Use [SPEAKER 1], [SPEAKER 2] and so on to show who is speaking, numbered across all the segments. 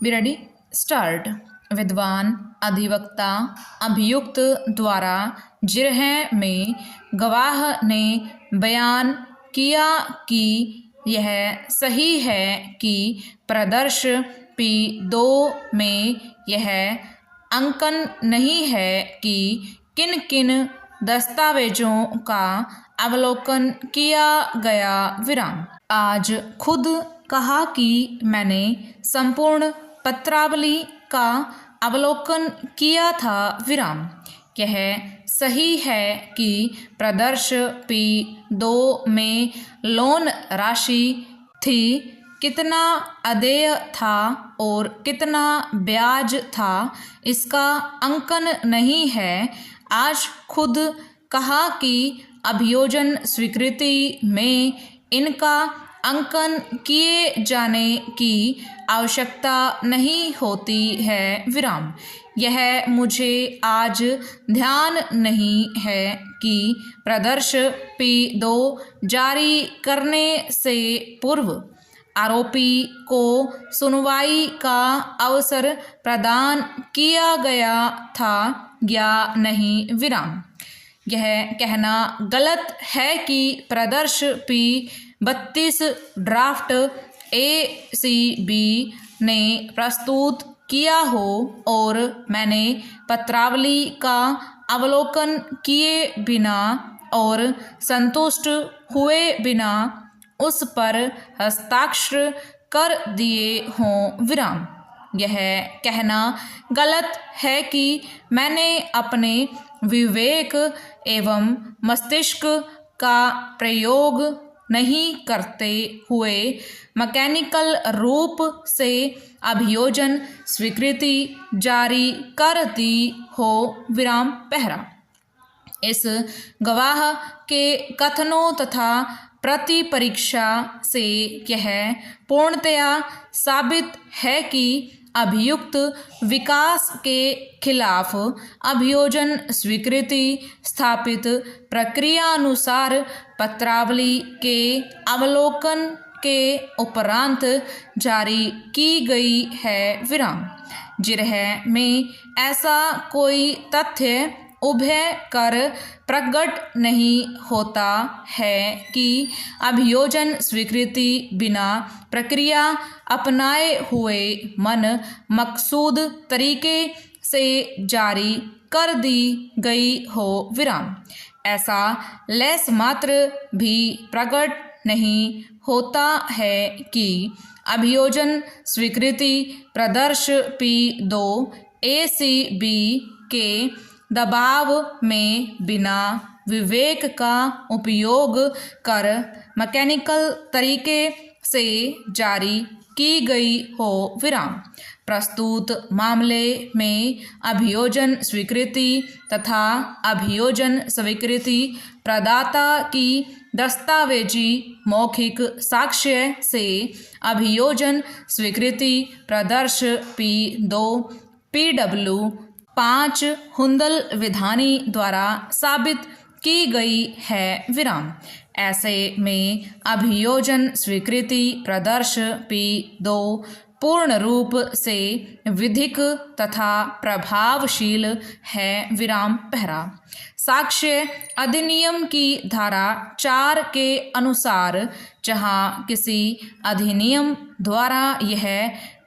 [SPEAKER 1] Be ready, start. विद्वान अधिवक्ता अभियुक्त द्वारा जिरह में गवाह ने बयान किया कि यह सही है कि प्रदर्श P2 में यह अंकन नहीं है कि किन किन दस्तावेजों का अवलोकन किया गया विराम। आज खुद कहा कि मैंने संपूर्ण पत्रावली का अवलोकन किया था विराम। यह सही है कि प्रदर्श P2 में लोन राशि थी, कितना अदेय था और कितना ब्याज था इसका अंकन नहीं है। आज खुद कहा कि अभियोजन स्वीकृति में इनका अंकन किए जाने की आवश्यकता नहीं होती है विराम। यह मुझे आज ध्यान नहीं है कि प्रदर्श P2 जारी करने से पूर्व आरोपी को सुनवाई का अवसर प्रदान किया गया था या नहीं विराम। यह कहना गलत है कि प्रदर्श P32 ड्राफ्ट ACB ने प्रस्तुत किया हो और मैंने पत्रावली का अवलोकन किए बिना और संतुष्ट हुए बिना उस पर हस्ताक्षर कर दिए हों विराम। यह कहना गलत है कि मैंने अपने विवेक एवं मस्तिष्क का प्रयोग नहीं करते हुए मैकेनिकल रूप से अभियोजन स्वीकृति जारी कर दी हो विराम पहरा। इस गवाह के कथनों तथा प्रति परीक्षा से यह पूर्णतया साबित है कि अभियुक्त विकास के खिलाफ अभियोजन स्वीकृति स्थापित प्रक्रियानुसार पत्रावली के अवलोकन के उपरांत जारी की गई है विराम। जिरह में ऐसा कोई तथ्य उभय कर प्रकट नहीं होता है कि अभियोजन स्वीकृति बिना प्रक्रिया अपनाए हुए मन मकसूद तरीके से जारी कर दी गई हो विराम। ऐसा लेस मात्र भी प्रकट नहीं होता है कि अभियोजन स्वीकृति प्रदर्श P2 ACB के दबाव में बिना विवेक का उपयोग कर मैकेनिकल तरीके से जारी की गई हो विराम। प्रस्तुत मामले में अभियोजन स्वीकृति तथा अभियोजन स्वीकृति प्रदाता की दस्तावेजी मौखिक साक्ष्य से अभियोजन स्वीकृति प्रदर्श P2 PW 5 हुंदल विधानी द्वारा साबित की गई है विराम। ऐसे में अभियोजन स्वीकृति प्रदर्श P2 पूर्ण रूप से विधिक तथा प्रभावशील है विराम पहरा। साक्ष्य अधिनियम की धारा 4 के अनुसार जहाँ किसी अधिनियम द्वारा यह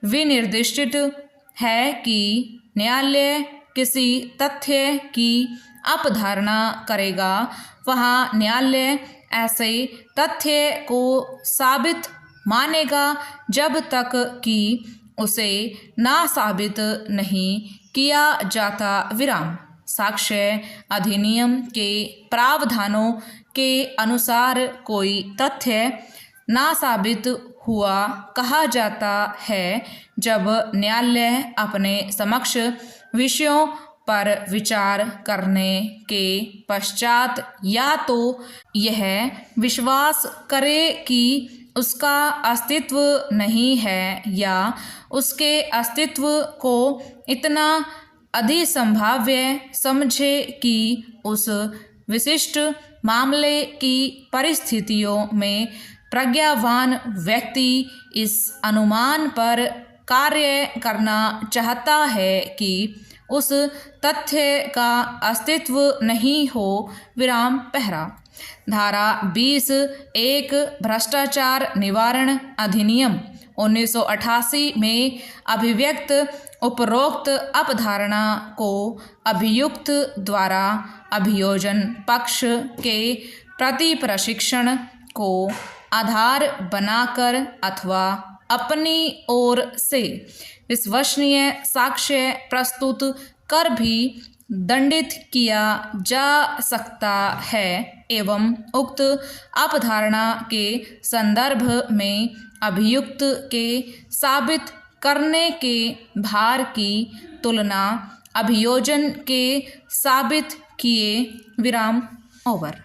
[SPEAKER 1] विनिर्दिष्ट है कि न्यायालय किसी तथ्य की अपधारणा करेगा, वहाँ न्यायालय ऐसे तथ्य को साबित मानेगा जब तक कि उसे ना साबित नहीं किया जाता विराम। साक्ष्य अधिनियम के प्रावधानों के अनुसार कोई तथ्य ना साबित हुआ कहा जाता है जब न्यायालय अपने समक्ष विषयों पर विचार करने के पश्चात या तो यह विश्वास करे कि उसका अस्तित्व नहीं है या उसके अस्तित्व को इतना अधिसंभाव्य समझे कि उस विशिष्ट मामले की परिस्थितियों में प्रज्ञावान व्यक्ति इस अनुमान पर कार्य करना चाहता है कि उस तथ्य का अस्तित्व नहीं हो, विराम पहरा। धारा 20 एक भ्रष्टाचार निवारण अधिनियम 1988 में अभिव्यक्त उपरोक्त अवधारणा को अभियुक्त द्वारा अभियोजन पक्ष के प्रति प्रशिक्षण को आधार बनाकर अथवा अपनी ओर से विश्वसनीय साक्ष्य प्रस्तुत कर भी दंडित किया जा सकता है एवं उक्त अवधारणा के संदर्भ में अभियुक्त के साबित करने के भार की तुलना अभियोजन के साबित किए, विराम ओवर।